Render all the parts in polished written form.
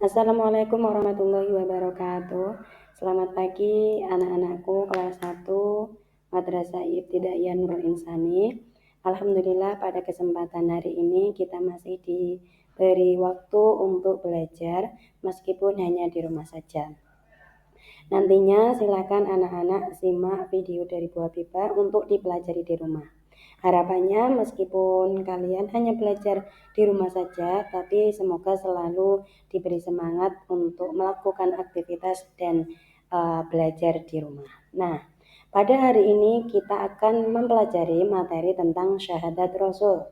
Assalamualaikum warahmatullahi wabarakatuh. Selamat pagi anak-anakku kelas 1 Madrasah Ibtidaiyah Nurul Insani. Alhamdulillah pada kesempatan hari ini kita masih diberi waktu untuk belajar meskipun hanya di rumah saja. Nantinya silakan anak-anak simak video dari Bu Habibah untuk dipelajari di rumah. Harapannya meskipun kalian hanya belajar di rumah saja, tapi semoga selalu diberi semangat untuk melakukan aktivitas dan belajar di rumah. Nah, pada hari ini kita akan mempelajari materi tentang syahadat Rasul.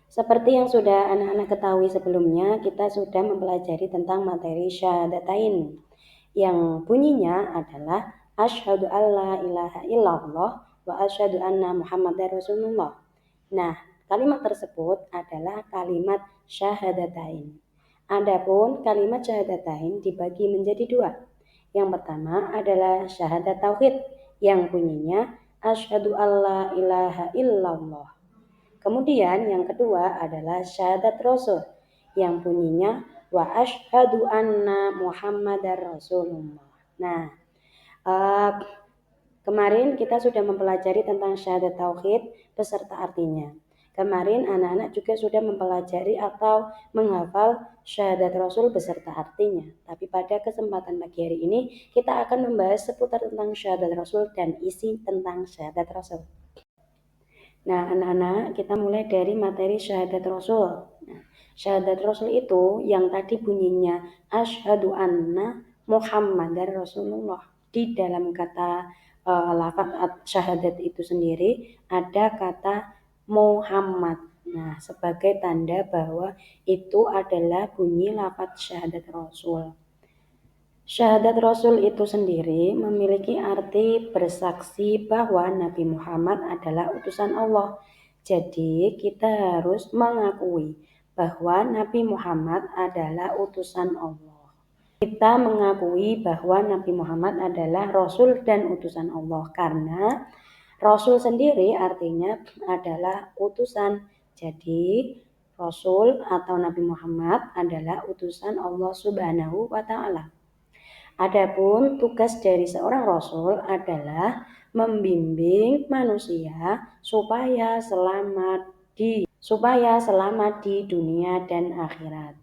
Seperti yang sudah anak-anak ketahui sebelumnya, kita sudah mempelajari tentang materi syahadatain yang bunyinya adalah asyhadu alla ilaha illallah wa asyhadu anna muhammadar rasulullah. Nah, kalimat tersebut adalah kalimat syahadatain. Adapun kalimat syahadatain dibagi menjadi dua. Yang pertama adalah syahadat tauhid yang bunyinya asyhadu alla ilaha illallah. Kemudian yang kedua adalah syahadat rasul yang bunyinya wa asyhadu anna muhammadar rasulullah. Nah, kemarin kita sudah mempelajari tentang syahadat tauhid beserta artinya. Kemarin anak-anak juga sudah mempelajari atau menghafal syahadat rasul beserta artinya. Tapi pada kesempatan pagi hari ini kita akan membahas seputar tentang syahadat rasul dan isi tentang syahadat rasul. Nah, anak-anak, kita mulai dari materi syahadat rasul. Nah, syahadat rasul itu yang tadi bunyinya asyhadu anna muhammadar rasulullah. Di dalam kata lafaz syahadat itu sendiri ada kata Muhammad. Nah, sebagai tanda bahwa itu adalah bunyi lafaz syahadat rasul. Syahadat Rasul itu sendiri memiliki arti bersaksi bahwa Nabi Muhammad adalah utusan Allah. Jadi kita harus mengakui bahwa Nabi Muhammad adalah utusan Allah. Kita mengakui bahwa Nabi Muhammad adalah Rasul dan utusan Allah karena Rasul sendiri artinya adalah utusan. Jadi Rasul atau Nabi Muhammad adalah utusan Allah Subhanahu wa Ta'ala. Adapun tugas dari seorang rasul adalah membimbing manusia supaya selamat di dunia dan akhirat.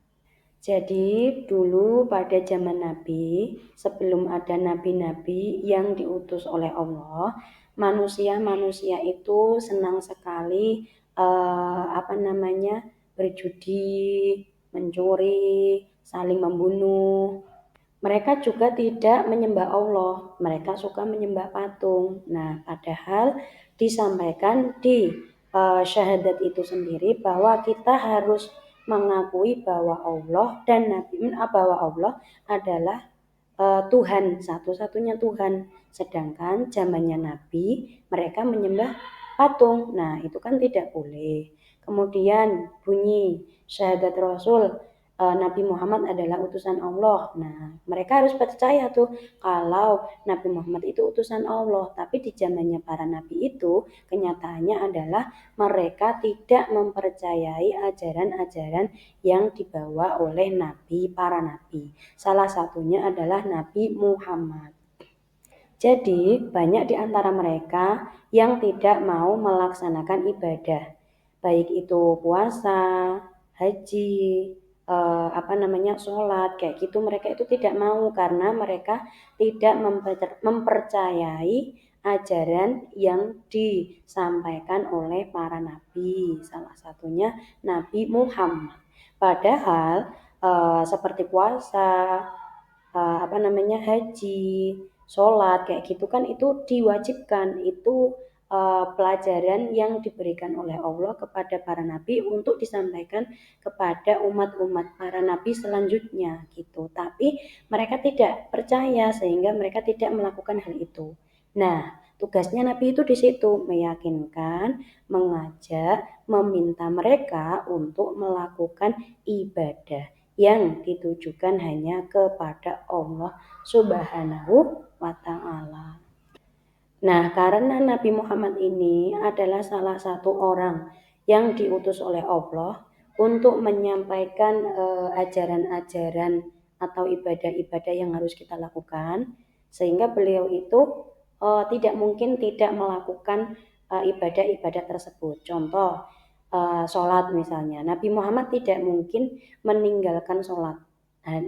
Jadi dulu pada zaman Nabi, sebelum ada nabi-nabi yang diutus oleh Allah, manusia-manusia itu senang sekali berjudi, mencuri, saling membunuh. Mereka juga tidak menyembah Allah, mereka suka menyembah patung. Nah, padahal disampaikan di syahadat itu sendiri bahwa kita harus mengakui bahwa Allah dan bahwa Allah adalah Tuhan, satu-satunya Tuhan. Sedangkan zamannya Nabi, mereka menyembah patung. Nah, itu kan tidak boleh. Kemudian bunyi syahadat Rasul Nabi Muhammad adalah utusan Allah. Nah, mereka harus percaya tuh kalau Nabi Muhammad itu utusan Allah. Tapi di zamannya para nabi itu, kenyataannya adalah mereka tidak mempercayai ajaran-ajaran yang dibawa oleh para nabi. Salah satunya adalah Nabi Muhammad. Jadi, banyak di antara mereka yang tidak mau melaksanakan ibadah, baik itu puasa, haji, sholat, kayak gitu. Mereka itu tidak mau karena mereka tidak mempercayai ajaran yang disampaikan oleh para nabi, salah satunya Nabi Muhammad. Padahal seperti puasa, haji, sholat, kayak gitu kan itu diwajibkan, itu pelajaran yang diberikan oleh Allah kepada para nabi untuk disampaikan kepada umat-umat para nabi selanjutnya gitu. Tapi mereka tidak percaya sehingga mereka tidak melakukan hal itu. Nah, tugasnya nabi itu di situ meyakinkan, mengajak, meminta mereka untuk melakukan ibadah yang ditujukan hanya kepada Allah Subhanahu wa Ta'ala. Nah, karena Nabi Muhammad ini adalah salah satu orang yang diutus oleh Allah untuk menyampaikan ajaran-ajaran atau ibadah-ibadah yang harus kita lakukan, sehingga beliau itu tidak mungkin tidak melakukan ibadah-ibadah tersebut. Contoh, sholat misalnya, Nabi Muhammad tidak mungkin meninggalkan sholat,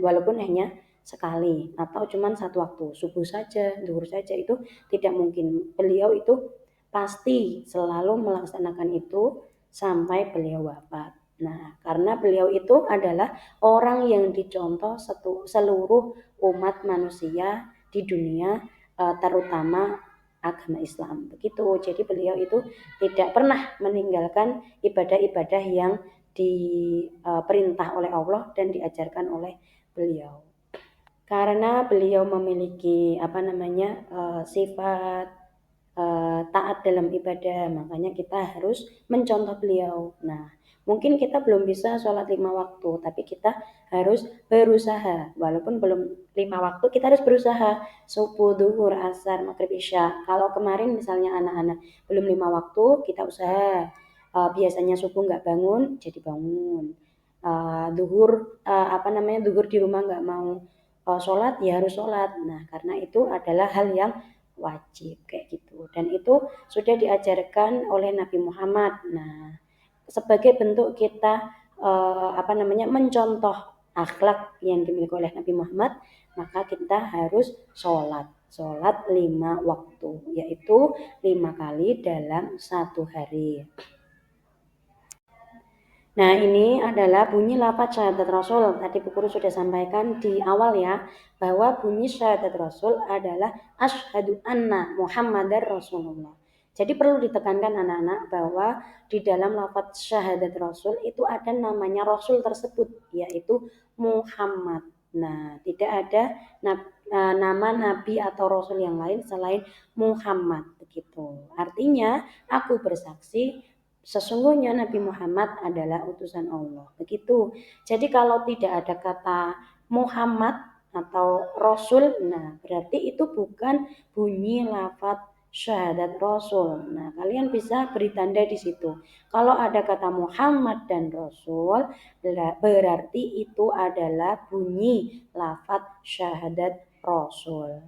walaupun hanya sekali atau cuma satu waktu, subuh saja, zuhur saja, itu tidak mungkin. Beliau itu pasti selalu melaksanakan itu sampai beliau wafat. Nah, karena beliau itu adalah orang yang dicontoh seluruh umat manusia di dunia, terutama agama Islam. Begitu. Jadi beliau itu tidak pernah meninggalkan ibadah-ibadah yang diperintah oleh Allah dan diajarkan oleh beliau. Karena beliau memiliki sifat taat dalam ibadah, makanya kita harus mencontoh beliau. Nah, mungkin kita belum bisa sholat 5 waktu, tapi kita harus berusaha. Walaupun belum 5 waktu, kita harus berusaha. Subuh, duhur, asar, maghrib, isya. Kalau kemarin misalnya anak-anak belum 5 waktu, kita usaha. Biasanya subuh nggak bangun, jadi bangun. Duhur di rumah nggak mau sholat, ya harus sholat. Nah, karena itu adalah hal yang wajib kayak gitu, dan itu sudah diajarkan oleh Nabi Muhammad. Nah, sebagai bentuk kita mencontoh akhlak yang dimiliki oleh Nabi Muhammad, maka kita harus sholat 5 waktu, yaitu 5 kali dalam satu hari. Nah, ini adalah bunyi lafaz syahadat Rasul. Tadi Bu Guru sudah sampaikan di awal ya, bahwa bunyi syahadat Rasul adalah asyhadu anna Muhammadar Rasulullah. Jadi perlu ditekankan anak-anak bahwa di dalam lafaz syahadat Rasul itu ada namanya Rasul tersebut, yaitu Muhammad. Nah, tidak ada nama Nabi atau Rasul yang lain selain Muhammad, begitu. Artinya, aku bersaksi sesungguhnya Nabi Muhammad adalah utusan Allah. Begitu. Jadi kalau tidak ada kata Muhammad atau Rasul, nah berarti itu bukan bunyi lafaz syahadat Rasul. Nah, kalian bisa beri tanda di situ. Kalau ada kata Muhammad dan Rasul, berarti itu adalah bunyi lafaz syahadat Rasul.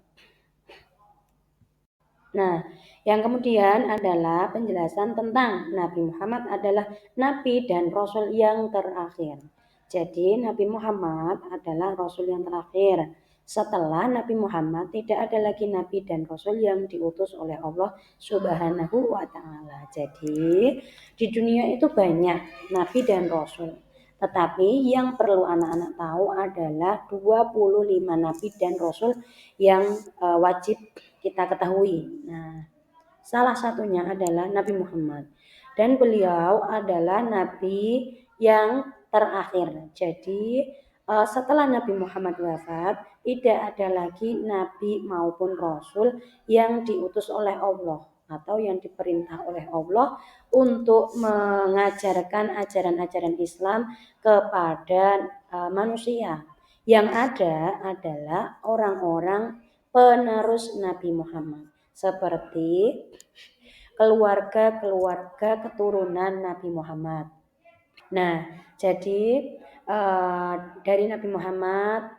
Nah, yang kemudian adalah penjelasan tentang Nabi Muhammad adalah Nabi dan Rasul yang terakhir. Jadi Nabi Muhammad adalah Rasul yang terakhir. Setelah Nabi Muhammad tidak ada lagi Nabi dan Rasul yang diutus oleh Allah Subhanahu wa Ta'ala. Jadi di dunia itu banyak Nabi dan Rasul. Tetapi yang perlu anak-anak tahu adalah 25 Nabi dan Rasul yang wajib kita ketahui. Nah, salah satunya adalah Nabi Muhammad. Dan beliau adalah Nabi yang terakhir. Jadi setelah Nabi Muhammad wafat, tidak ada lagi Nabi maupun Rasul yang diutus oleh Allah atau yang diperintah oleh Allah untuk mengajarkan ajaran-ajaran Islam kepada manusia. Yang ada adalah orang-orang penerus Nabi Muhammad, seperti keluarga-keluarga keturunan Nabi Muhammad. Nah, jadi dari Nabi Muhammad,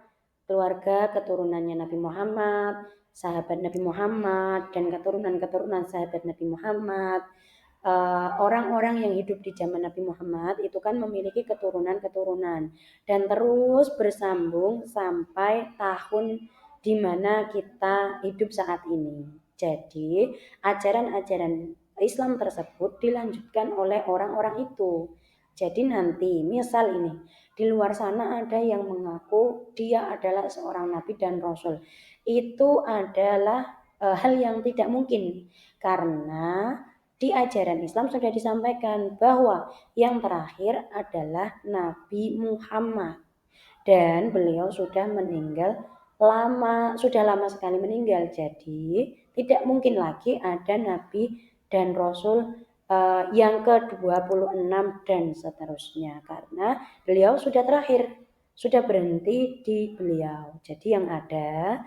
keluarga keturunannya Nabi Muhammad, sahabat Nabi Muhammad, dan keturunan-keturunan sahabat Nabi Muhammad, orang-orang yang hidup di zaman Nabi Muhammad itu kan memiliki keturunan-keturunan dan terus bersambung sampai tahun di mana kita hidup saat ini. Jadi, ajaran-ajaran Islam tersebut dilanjutkan oleh orang-orang itu. Jadi nanti, misal ini, di luar sana ada yang mengaku dia adalah seorang nabi dan rasul. Itu adalah hal yang tidak mungkin, karena di ajaran Islam sudah disampaikan bahwa yang terakhir adalah Nabi Muhammad. Dan beliau sudah sudah lama sekali meninggal. Jadi tidak mungkin lagi ada Nabi dan Rasul yang ke-26 dan seterusnya. Karena beliau sudah terakhir, sudah berhenti di beliau. Jadi yang ada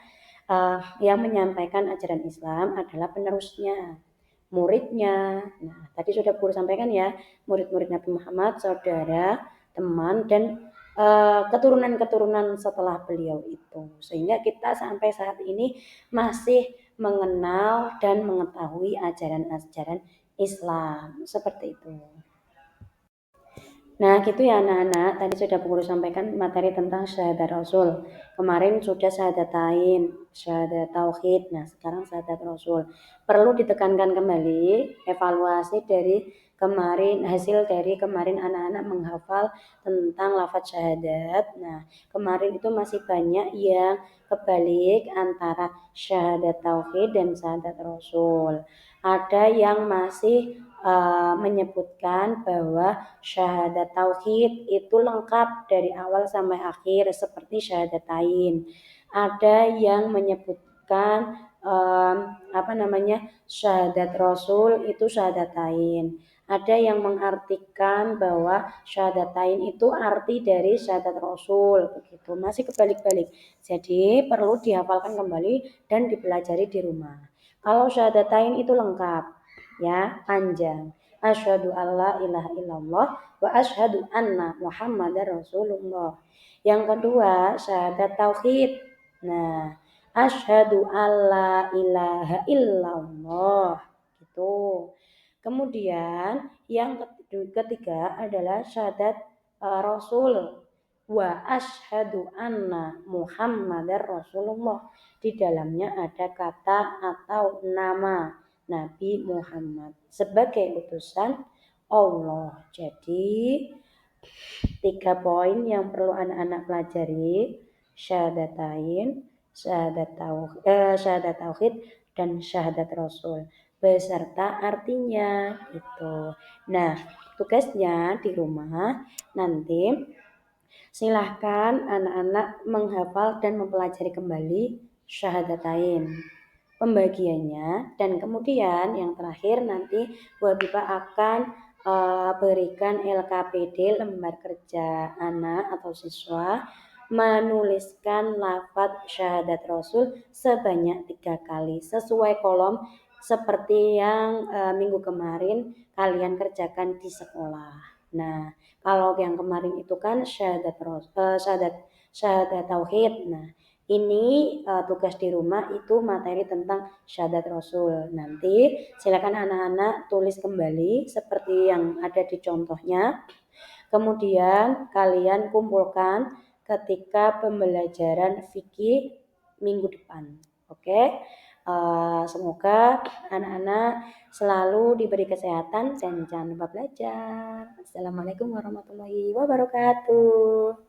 yang menyampaikan ajaran Islam adalah penerusnya, muridnya. Nah, tadi sudah Guru sampaikan ya, murid-murid Nabi Muhammad, saudara, teman dan keturunan-keturunan setelah beliau itu, sehingga kita sampai saat ini masih mengenal dan mengetahui ajaran-ajaran Islam seperti itu. Nah, gitu ya anak-anak. Tadi sudah Bu Guru sampaikan materi tentang syahadat Rasul. Kemarin sudah syahadatain, syahadat tauhid. Nah, sekarang syahadat Rasul. Perlu ditekankan kembali evaluasi dari kemarin, hasil dari kemarin anak-anak menghafal tentang lafaz syahadat. Nah, kemarin itu masih banyak yang kebalik antara syahadat tauhid dan syahadat Rasul. Ada yang masih menyebutkan bahwa syahadat tauhid itu lengkap dari awal sampai akhir seperti syahadatain. Ada yang menyebutkan syahadat Rasul itu syahadatain. Ada yang mengartikan bahwa syahadatain itu arti dari syahadat Rasul, begitu. Masih kebalik-balik. Jadi perlu dihafalkan kembali dan dipelajari di rumah. Kalau syahadatain itu lengkap, ya, panjang. Asyhadu alla ilaha illallah wa asyhadu anna Muhammadar Rasulullah. Yang kedua, syahadat tauhid. Nah, asyhadu alla ilaha illallah. Gitu. Kemudian yang ketiga adalah syahadat Rasul wa asyhadu anna Muhammadar Rasulullah. Di dalamnya ada kata atau nama Nabi Muhammad sebagai utusan Allah. Jadi 3 poin yang perlu anak-anak pelajari: syahadatain, syahadat tauhid dan syahadat Rasul beserta artinya gitu. Nah, tugasnya di rumah nanti silahkan anak-anak menghafal dan mempelajari kembali syahadatain pembagiannya, dan kemudian yang terakhir nanti Bu Habibah akan berikan LKPD, lembar kerja anak atau siswa, menuliskan lafaz syahadat Rasul sebanyak 3 kali sesuai kolom seperti yang minggu kemarin kalian kerjakan di sekolah. Nah, kalau yang kemarin itu kan syahadat tauhid. Nah, ini tugas di rumah itu materi tentang syahadat Rasul. Nanti silakan anak-anak tulis kembali seperti yang ada di contohnya. Kemudian kalian kumpulkan ketika pembelajaran fikih minggu depan. Oke? Semoga anak-anak selalu diberi kesehatan dan jangan lupa belajar. Assalamualaikum warahmatullahi wabarakatuh.